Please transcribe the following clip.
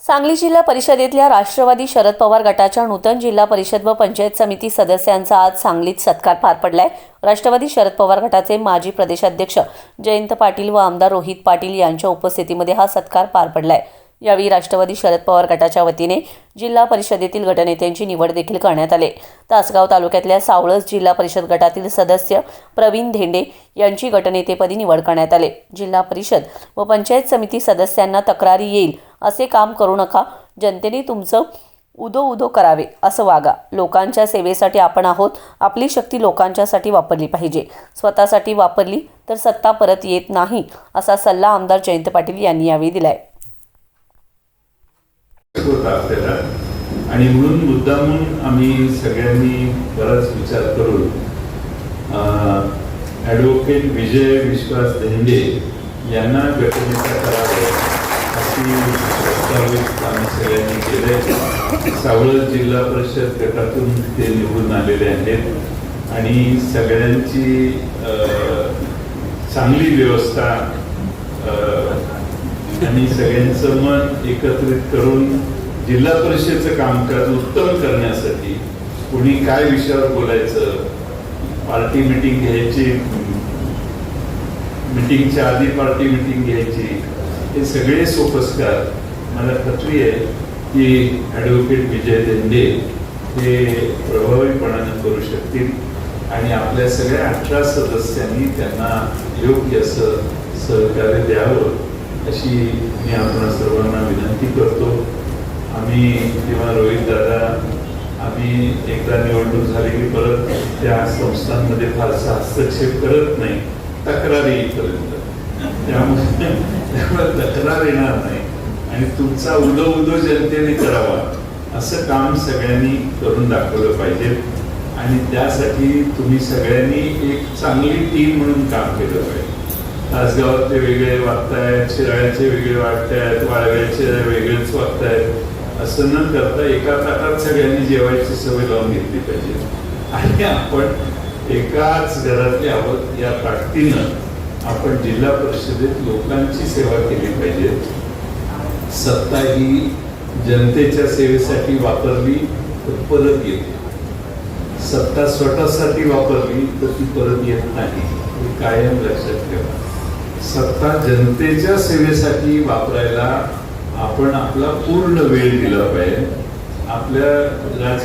सांगली जिल्हा परिषदेतल्या राष्ट्रवादी शरद पवार गटाच्या नूतन जिल्हा परिषद व पंचायत समिती सदस्यांचा आज सांगलीत सत्कार पार पडलाय। राष्ट्रवादी शरद पवार गटाचे माजी प्रदेशाध्यक्ष जयंत पाटील व आमदार रोहित पाटील यांच्या उपस्थितीमध्ये हा सत्कार पार पडलाय। यावेळी राष्ट्रवादी शरद पवार गटाच्या वतीने जिल्हा परिषदेतील गटनेत्यांची निवड देखील करण्यात आली। तासगाव तालुक्यातल्या सावळस जिल्हा परिषद गटातील सदस्य प्रवीण धेंडे यांची गटनेतेपदी निवड करण्यात आली। जिल्हा परिषद व पंचायत समिती सदस्यांना तक्रारी येईल असे काम करू नका, जनतेने तुमचं उदो करावे असं वागा। लोकांच्या सेवेसाठी आपण आहोत, आपली शक्ती लोकांच्यासाठी वापरली पाहिजे, स्वतःसाठी वापरली तर सत्ता परत येत नाही असा सल्ला आमदार जयंत पाटील यांनी यावेळी दिलाय। आणि म्हणून मुद्दामून आम्ही सगळ्यांनी बराच विचार करून ॲडव्होकेट विजय विश्वास धेंडे यांना गटनेता करावे अशी प्रस्तावित आम्ही सगळ्यांनी केले। सावळस जिल्हा परिषद गटातून ते निवडून आलेले आहेत आणि सगळ्यांची चांगली व्यवस्था आणि सगळ्यांचं मन एकत्रित करून जिल्हा परिषदेचं कामकाज उत्तम करण्यासाठी कोणी काय विषयावर बोलायचं, पार्टी मीटिंग घ्यायची, मीटिंगच्या आधी पार्टी मीटिंग घ्यायची, हे सगळे सोपस्कार मला खात्री आहे की ॲडव्होकेट विजय धेंडे हे प्रभावीपणाने करू शकतील आणि आपल्या सगळ्या 18 सदस्यांनी त्यांना योग्य असं सहकार्य द्यावं अशी मी आपण सर्वांना विनंती करतो। आम्ही किंवा रोहित दादा आम्ही एकदा निवडणूक झाली की परत त्या संस्थांमध्ये फारसा हस्तक्षेप करत नाही, तक्रार येईपर्यंत। त्यामुळे तक्रार येणार नाही आणि तुमचा उदो जनतेने करावा असं काम सगळ्यांनी करून दाखवलं पाहिजे आणि त्यासाठी तुम्ही सगळ्यांनी एक चांगली टीम म्हणून काम केलं पाहिजे। तासगावातले वेगळे वागतायत, शिराळ्याचे वेगळे वागतायत, वाळव्याचे वेगळेच वागतायत, असं न करता एका ताटात सगळ्यांनी जेवायची सवय लावून घेतली पाहिजे आणि आपण एकाच घरातले आहोत या ताकदीनं आपण जिल्हा परिषदेत लोकांची सेवा केली पाहिजे। सत्ता ही जनतेच्या सेवेसाठी वापरली तर परत येते, सत्ता स्वतःसाठी वापरली तर ती परत येत नाही, हे कायम लक्षात ठेवा। सत्ता जनतेच्या सेवेसाठी वापरायला आपण आपला पूर्ण वेळ दिला पाहिजे। आपल्या